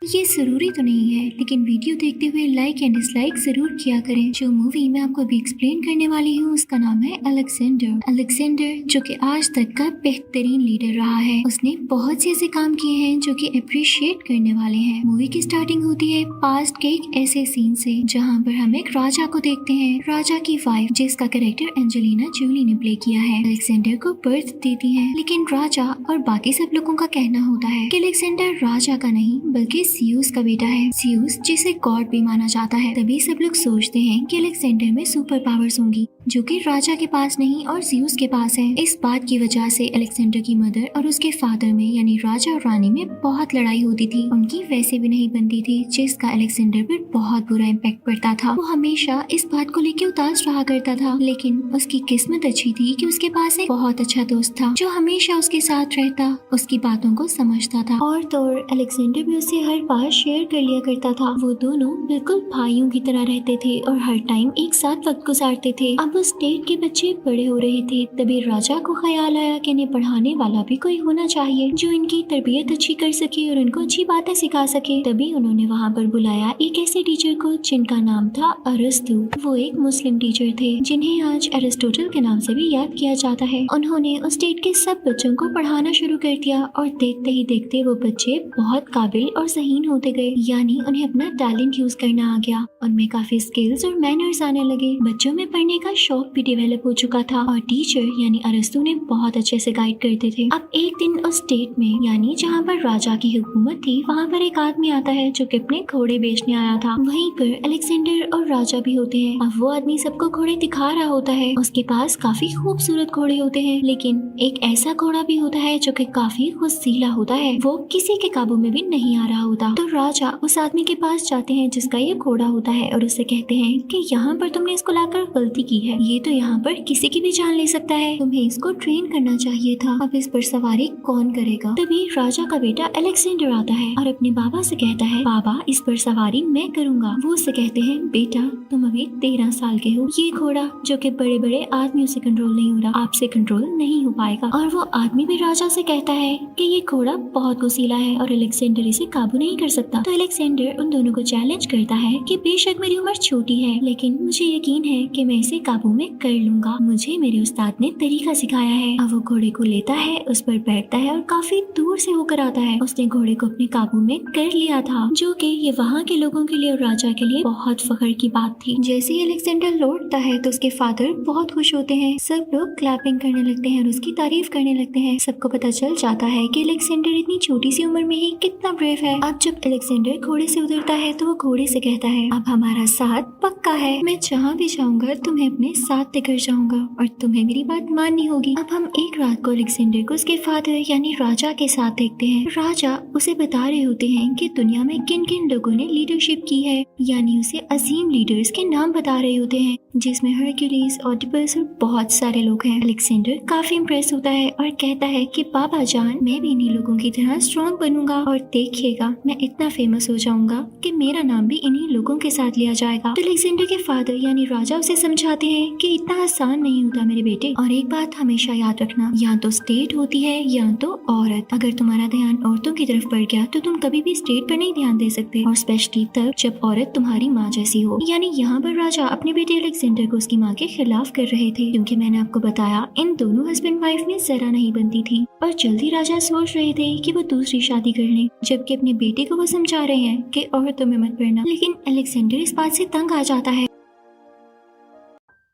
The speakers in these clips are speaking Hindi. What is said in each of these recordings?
ये जरूरी तो नहीं है, लेकिन वीडियो देखते हुए लाइक एंड डिसलाइक जरूर किया करें। जो मूवी मैं आपको अभी एक्सप्लेन करने वाली हूँ उसका नाम है अलेक्जेंडर। अलेक्जेंडर जो कि आज तक का बेहतरीन लीडर रहा है। उसने बहुत से ऐसे काम किए हैं जो कि अप्रिशिएट करने वाले हैं। मूवी की स्टार्टिंग होती है पास्ट के एक ऐसे सीन से जहाँ पर हम एक राजा को देखते हैं। राजा की वाइफ जिसका कैरेक्टर एंजेलिना जोली ने प्ले किया है, अलेक्जेंडर को बर्थ देती है। लेकिन राजा और बाकी सब लोगों का कहना होता है कि अलेक्जेंडर राजा का नहीं बल्कि जियूस का बेटा है। जियूस जिसे गॉड भी माना जाता है। तभी सब लोग सोचते हैं कि अलेक्जेंडर में सुपर पावर्स होंगी जो कि राजा के पास नहीं और जियूस के पास है। इस बात की वजह से अलेक्जेंडर की मदर और उसके फादर में यानी राजा और रानी में बहुत लड़ाई होती थी। उनकी वैसे भी नहीं बनती थी, जिसका अलेक्जेंडर पर बहुत बुरा इम्पैक्ट पड़ता था। वो हमेशा इस बात को लेकर उदास रहा करता था, लेकिन उसकी किस्मत अच्छी थी कि उसके पास एक बहुत अच्छा दोस्त था जो हमेशा उसके साथ रहता, उसकी बातों को समझता था। और तो अलेक्जेंडर भी उसे हर बात शेयर कर लिया करता था। वो दोनों बिल्कुल भाइयों की तरह रहते थे और हर टाइम एक साथ वक्त गुजारते थे। अब उस स्टेट के बच्चे बड़े हो रहे थे, तभी राजा को ख्याल आया कि इन्हें पढ़ाने वाला भी कोई होना चाहिए जो इनकी तरबियत अच्छी कर सके और उनको अच्छी बातें सिखा सके। तभी उन्होंने वहाँ पर बुलाया एक ऐसे टीचर को जिनका नाम था अरस्तु। वो एक मुस्लिम टीचर थे जिन्हें आज एरिस्टोटल के नाम से भी याद किया जाता है। उन्होंने उस स्टेट के सब बच्चों को पढ़ाना शुरू कर दिया और देखते ही देखते वो बच्चे बहुत काबिल और ज़हीन होते गए, यानी उन्हें अपना टैलेंट यूज करना आ गया। उनमें काफी स्किल्स और मैनर्स आने लगे। बच्चों में पढ़ने का शौक भी डेवलप हो चुका था और टीचर यानी अरस्तु ने बहुत अच्छे से गाइड करते थे। अब एक दिन उस स्टेट में यानी जहाँ पर राजा की हुकूमत थी, वहाँ पर एक आदमी आता है जो कि अपने घोड़े बेचने आया था। वहीं पर अलेक्जेंडर और राजा भी होते हैं। अब वो आदमी सबको घोड़े दिखा रहा होता है। उसके पास काफी खूबसूरत घोड़े होते हैं, लेकिन एक ऐसा घोड़ा भी होता है जो कि काफी खुशीला होता है। वो किसी के काबू में भी नहीं आ रहा होता। तो राजा उस आदमी के पास जाते हैं जिसका ये घोड़ा होता है और उससे कहते हैं कि यहाँ पर तुमने इसको लाकर गलती की है। ये तो यहाँ पर किसी की भी जान ले सकता है, तुम्हें इसको ट्रेन करना चाहिए था। अब इस पर सवारी कौन करेगा? तभी राजा का बेटा अलेक्जेंडर आता है और अपने बाबा से कहता है, बाबा इस पर सवारी मैं करूँगा। वो उससे कहते हैं, बेटा तुम अभी 13 साल के हो, ये घोड़ा जो कि बड़े बड़े आदमियों से कंट्रोल नहीं हो रहा, आपसे कंट्रोल नहीं हो पाएगा। और वो आदमी भी राजा से कहता है कि ये घोड़ा बहुत गुस्सीला है और अलेक्जेंडर इसे काबू नहीं कर सकता। तो अलेक्जेंडर उन दोनों को चैलेंज करता है कि बेशक मेरी उम्र छोटी है, लेकिन मुझे यकीन है कि मैं इसे काबू में कर लूंगा। मुझे मेरे उस्ताद ने तरीका सिखाया है। अब वो घोड़े को लेता है, उस पर बैठता है और काफी दूर से होकर आता है। उसने घोड़े को अपने काबू में कर लिया था, जो कि ये वहाँ के लोगों के लिए और राजा के लिए बहुत फख्र की बात थी। जैसे ही अलेक्जेंडर लौटता है तो उसके फादर बहुत खुश होते हैं। सब लोग क्लैपिंग करने लगते हैं और उसकी तारीफ करने लगते हैं। सबको पता चल जाता है कि अलेक्जेंडर इतनी छोटी सी उम्र में ही कितना ब्रेव है। अब जब अलेक्जेंडर घोड़े से उतरता है तो वो घोड़े से कहता है, अब हमारा साथ पक्का है। मैं जहाँ भी जाऊंगा तुम्हें अपने साथ लेकर जाऊंगा और तुम्हें मेरी बात माननी होगी। अब हम एक रात को अलेक्जेंडर को उसके फादर यानी राजा के साथ देखते हैं। राजा उसे बता रहे होते हैं कि दुनिया में किन किन लोगों ने लीडरशिप की है, यानी उसे अजीम लीडर्स के नाम बता रहे होते हैं, जिसमें हरक्यूलिस, ऑडिपस और बहुत सारे लोग हैं। अलेक्जेंडर काफी इम्प्रेस होता है और कहता है कि बाबा जान, मैं भी इन्हीं लोगों की तरह स्ट्रॉन्ग बनूंगा और देखिएगा मैं इतना फेमस हो जाऊंगा कि मेरा नाम भी इन्हीं लोगों के साथ लिया जाएगा। तो अलेक्जेंडर के फादर यानी राजा उसे समझाते हैं कि इतना आसान नहीं होता मेरे बेटे, और एक बात हमेशा याद रखना, या तो स्टेट होती है या तो औरत। अगर तुम्हारा ध्यान औरतों की तरफ बढ़ गया तो तुम कभी भी स्टेट पर नहीं ध्यान दे सकते, और स्पेशली तब जब औरत तुम्हारी माँ जैसी हो। यानी यहाँ पर राजा अपने बेटे अलेक्जेंडर को उसकी माँ के खिलाफ कर रहे थे, क्योंकि मैंने आपको बताया इन दोनों हस्बैंड वाइफ में जरा नहीं बनती थी। और जल्दी राजा सोच रहे थे कि वो दूसरी शादी कर लें, जबकि अपने बेटे को वो समझा रहे हैं कि औरतों में मत पड़ना। लेकिन अलेक्जेंडर इस बात से तंग आ जाता है।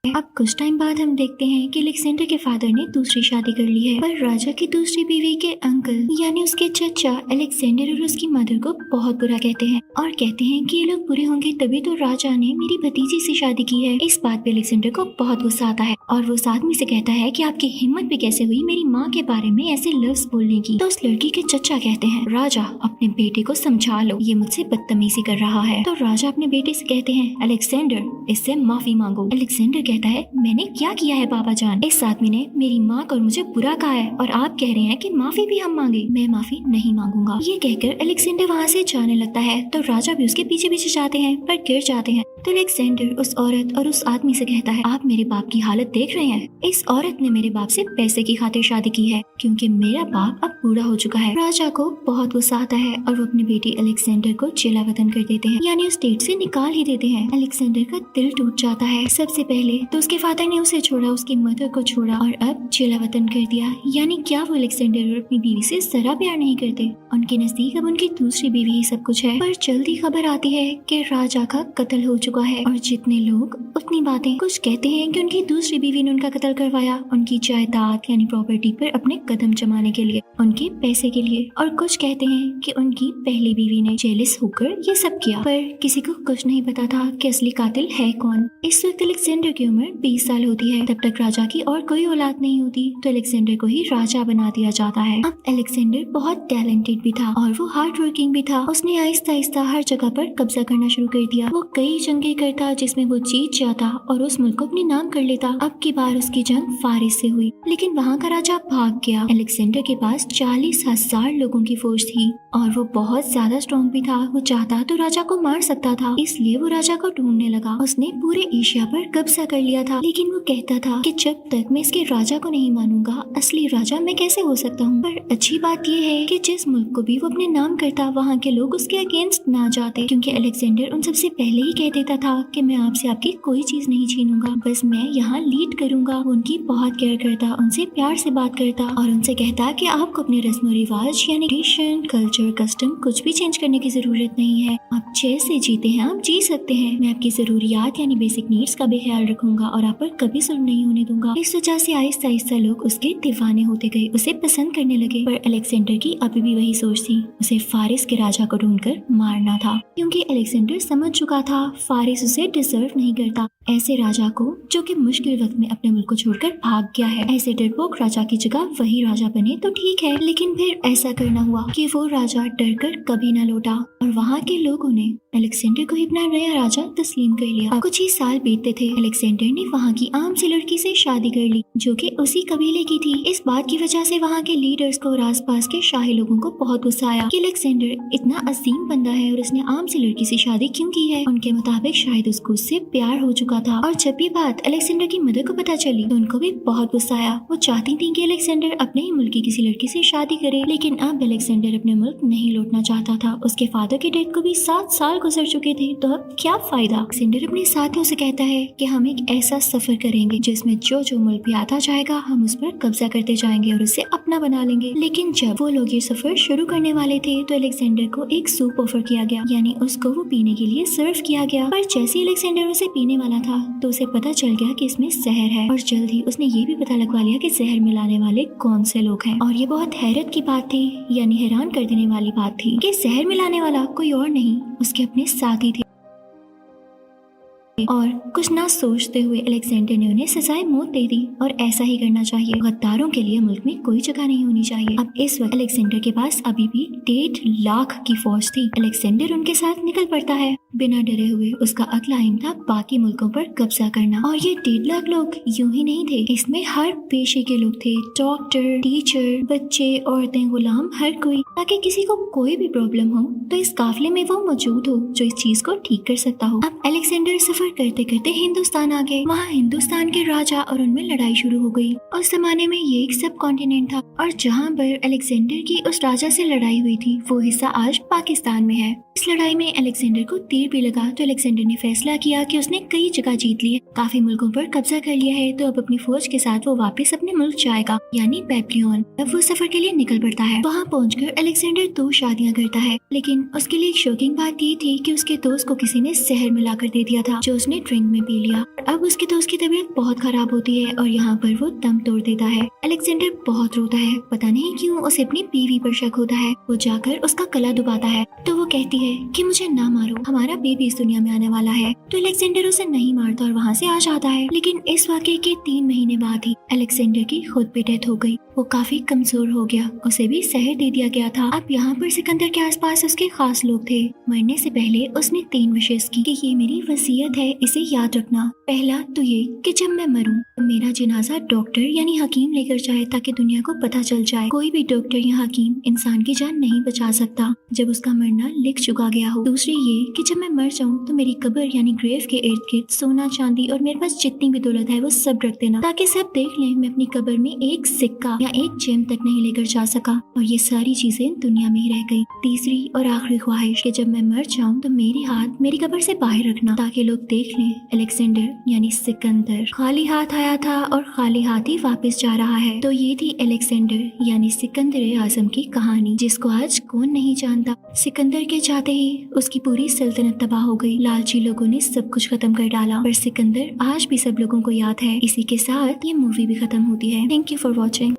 अब कुछ टाइम बाद हम देखते हैं कि अलेक्जेंडर के फादर ने दूसरी शादी कर ली है, पर राजा की दूसरी बीवी के अंकल यानी उसके चचा अलेक्जेंडर और उसकी मदर को बहुत बुरा कहते हैं और कहते हैं कि ये लोग बुरे होंगे तभी तो राजा ने मेरी भतीजी से शादी की है। इस बात पे अलेक्जेंडर को बहुत गुस्सा आता है और वो उस आदमी से कहता है कि आपकी हिम्मत भी कैसे हुई मेरी माँ के बारे में ऐसे लफ्ज बोलने की। तो उस लड़की के चचा कहते हैं, राजा अपने बेटे को समझा लो, ये मुझसे बदतमीजी कर रहा है। तो राजा अपने बेटे से कहते हैं, अलेक्जेंडर इससे माफी मांगो। अलेक्जेंडर कहता है, मैंने क्या किया है बाबा जान? इस आदमी ने मेरी माँ को और मुझे बुरा कहा है और आप कह रहे हैं कि माफी भी हम मांगे। मैं माफी नहीं मांगूंगा। ये कहकर अलेक्जेंडर वहाँ से जाने लगता है। तो राजा भी उसके पीछे पीछे जाते हैं पर गिर जाते हैं। तो अलेक्जेंडर उस औरत और उस आदमी से कहता है, आप मेरे बाप की हालत देख रहे हैं। इस औरत ने मेरे बाप से पैसे की खातिर शादी की है क्योंकि मेरा बाप अब बूढ़ा हो चुका है। राजा को बहुत गुस्सा आता है और वो अपनी बेटी अलेक्जेंडर को जेला वतन कर देते हैं, यानी उस स्टेट से निकाल ही देते हैं। अलेक्जेंडर का दिल टूट जाता है। सबसे पहले तो उसके फादर ने उसे छोड़ा, उसकी मदर को छोड़ा और अब जेला वतन कर दिया। यानी क्या वो अलेक्जेंडर और अपनी बीवी से जरा प्यार नहीं करते? उनके नजदीक अब उनकी दूसरी बीवी ही सब कुछ है। पर जल्दी खबर आती है कि राजा का कत्ल हो चुका है और जितने लोग उतनी बातें। कुछ कहते हैं कि उनकी दूसरी बीवी ने उनका कत्ल करवाया उनकी जायदाद यानी प्रॉपर्टी पर अपने कदम जमाने के लिए, उनके पैसे के लिए, और कुछ कहते हैं कि उनकी पहली बीवी ने जेलस होकर ये सब किया। पर किसी को कुछ नहीं पता था कि असली कातिल है कौन। इस वक्त अलेक्जेंडर की उम्र 20 साल होती है। तब तक राजा की और कोई औलाद नहीं होती तो अलेक्जेंडर को ही राजा बना दिया जाता है। अब अलेक्जेंडर बहुत टैलेंटेड भी था और वो हार्ड वर्किंग भी था। उसने आहिस्ता आहिस्ता हर जगह पर कब्जा करना शुरू कर दिया। वो कई जंगें करता जिसमें वो जीत जाता और उस मुल्क को अपने नाम कर लेता। अब की बार उसकी जंग फारिस से हुई, लेकिन वहाँ का राजा भाग गया। अलेक्जेंडर के पास 40,000 लोगों की फौज थी और वो बहुत ज्यादा स्ट्रॉन्ग भी था। वो चाहता तो राजा को मार सकता था, इसलिए वो राजा को ढूंढने लगा। उसने पूरे एशिया पर कब्जा कर लिया था, लेकिन वो कहता था कि जब तक मैं इसके राजा को नहीं मानूंगा असली राजा मैं कैसे हो सकता हूँ। पर अच्छी बात यह है कि जिस मुल्क को भी वो अपने नाम करता वहाँ के लोग उसके अगेंस्ट ना जाते, क्योंकि अलेक्जेंडर उन सबसे पहले ही कह देता था कि मैं आपसे आपकी कोई चीज नहीं छीनूंगा, बस मैं यहाँ लीड करूंगा। वो उनकी बहुत केयर करता, उनसे प्यार से बात करता और उनसे कहता कि आपको अपने रस्म रिवाज यानी ट्रेडिशन, कल्चर, कस्टम कुछ भी चेंज करने की जरूरत नहीं है। आप जैसे जीते हैं आप जी सकते हैं। मैं आपकी जरूरियात यानी बेसिक नीड्स का भी ख्याल रखूंगा और आप पर कभी जुल्म नहीं होने दूंगा। इस वजह से आहिस्ता आहिस्ता लोग उसके दीवाने होते गए, उसे पसंद करने लगे। पर अलेक्जेंडर की अभी भी वही सोच थी, उसे फारिस के राजा को ढूंढकर मारना था, क्योंकि अलेक्जेंडर समझ चुका था फारिस उसे डिजर्व नहीं करता। ऐसे राजा को जो कि मुश्किल वक्त में अपने मुल्क को छोड़कर भाग गया है, ऐसे डरपोक राजा की जगह वही राजा बने तो ठीक है। लेकिन फिर ऐसा करना हुआ कि वो राजा डरकर कभी न लौटा और वहाँ के लोगों ने अलेक्जेंडर को ही अपना नया राजा तस्लीम कर लिया। कुछ ही साल बीतते थे, अलेक्जेंडर ने वहाँ की आम सी लड़की से शादी कर ली जो कि उसी कबीले की थी। इस बात की वजह से वहाँ के लीडर्स को और आसपास के शाही लोगों को बहुत गुस्सा आया कि अलेक्जेंडर इतना अजीम बंदा है और उसने आम सी लड़की से शादी क्यों की है। उनके मुताबिक शायद उसको उससे प्यार हो चुका था। और जब भी बात अलेक्जेंडर की मदर को पता चली तो उनको भी बहुत गुस्सा आया। वो चाहती थी कि अलेक्जेंडर अपने ही मुल्क की किसी लड़की से शादी करे, लेकिन अब अलेक्जेंडर अपने मुल्क नहीं लौटना चाहता था। उसके फादर के डेथ को भी 7 साल गुजर चुके थे, तो अब क्या फायदा। अलेक्जेंडर अपने साथियों से कहता है कि हम एक ऐसा सफर करेंगे जिसमें जो जो मुल्क भी आता जाएगा हम उस पर कब्जा करते जाएंगे और उसे अपना बना लेंगे। लेकिन जब वो लोग ये सफर शुरू करने वाले थे तो अलेक्जेंडर को एक सूप ऑफर किया गया, यानी उसको वो पीने के लिए सर्व किया गया। पर जैसे अलेक्जेंडर उसे पीने वाला था तो उसे पता चल गया कि इसमें जहर है और जल्द ही उसने ये भी पता लगवा लिया कि जहर मिलाने वाले कौन से लोग हैं। और ये बहुत हैरत की बात थी, यानी हैरान कर देने वाली बात थी कि जहर मिलाने वाला कोई और नहीं उसके अपने साथी थे। और कुछ ना सोचते हुए अलेक्जेंडर ने उन्हें सजाए मौत दे दी और ऐसा ही करना चाहिए। गद्दारों के लिए मुल्क में कोई जगह नहीं होनी चाहिए। अब इस वक्त अलेक्जेंडर के पास अभी भी 1.5 लाख की फौज थी। अलेक्जेंडर उनके साथ निकल पड़ता है बिना डरे हुए। उसका अगला एम था बाकी मुल्कों पर कब्जा करना। और ये 1.5 लाख लोग यूं ही नहीं थे, इसमें हर पेशे के लोग थे, डॉक्टर, टीचर, बच्चे, औरतें, गुलाम, हर कोई, ताकि किसी को कोई भी प्रॉब्लम हो तो इस काफिले में वो मौजूद हो जो इस चीज को ठीक कर सकता हो। अब अलेक्जेंडर सफर करते करते हिंदुस्तान आ गए। वहाँ हिंदुस्तान के राजा और उनमें लड़ाई शुरू हो गई। उस जमाने में ये एक सब कॉन्टिनेंट था और जहाँ पर अलेक्जेंडर की उस राजा से लड़ाई हुई थी वो हिस्सा आज पाकिस्तान में है। इस लड़ाई में अलेक्जेंडर को तीर भी लगा तो अलेक्जेंडर ने फैसला किया कि उसने कई जगह जीत ली है, काफी मुल्कों पर कब्जा कर लिया है, तो अब अपनी फौज के साथ वो वापस अपने मुल्क जाएगा, यानी बेबीलोन। अब वो सफर के लिए निकल पड़ता है। वहाँ पहुंचकर अलेक्जेंडर 2 शादियां करता है, लेकिन उसके लिए एक शॉकिंग बात ये थी कि उसके दोस्त को किसी ने जहर मिलाकर दे दिया था जो उसने ड्रिंक में पी लिया। अब उसके दोस्त की तबीयत बहुत खराब होती है और यहाँ पर वो दम तोड़ देता है। अलेक्जेंडर बहुत रोता है, पता नहीं क्यों उसे अपनी बीवी पर शक होता है। वो जाकर उसका गला दबाता है तो वो कहती है कि मुझे ना मारो, हमारा बेबी इस दुनिया में आने वाला है। तो अलेक्जेंडर उसे नहीं मारता और वहाँ से आ जाता है। लेकिन इस वाक़ये के 3 महीने बाद ही अलेक्जेंडर की खुद भी डेथ हो गई। वो काफी कमजोर हो गया, उसे भी जहर दे दिया गया था। अब यहाँ पर सिकंदर के आसपास उसके खास लोग थे। मरने से पहले उसने 3 विशेष की कि ये मेरी वसीयत है है इसे याद रखना। पहला तो ये कि जब मैं मरूं तो मेरा जनाजा डॉक्टर यानी हकीम लेकर जाए ताकि दुनिया को पता चल जाए कोई भी डॉक्टर या हकीम इंसान की जान नहीं बचा सकता जब उसका मरना लिख चुका गया हो। दूसरी ये कि जब मैं मर जाऊं तो मेरी कब्र यानी ग्रेव के इर्द गिर्द सोना चांदी और मेरे पास जितनी भी दौलत है वो सब रख देना ताकि सब देख लें मैं अपनी कब्र में एक सिक्का या एक जेम तक नहीं लेकर जा सका और ये सारी चीजें दुनिया में ही रह गई। तीसरी और आखिरी ख्वाहिश कि जब मैं मर जाऊं तो मेरे हाथ मेरी कब्र से बाहर रखना ताकि लोग देख लें अलेक्जेंडर यानी सिकंदर खाली हाथ आया था और खाली हाथ ही वापस जा रहा है। तो ये थी अलेक्जेंडर यानी सिकंदर आजम की कहानी जिसको आज कौन नहीं जानता। सिकंदर के जाते ही उसकी पूरी सल्तनत तबाह हो गई। लालची लोगों ने सब कुछ खत्म कर डाला पर सिकंदर आज भी सब लोगों को याद है। इसी के साथ ये मूवी भी खत्म होती है। Thank you for watching.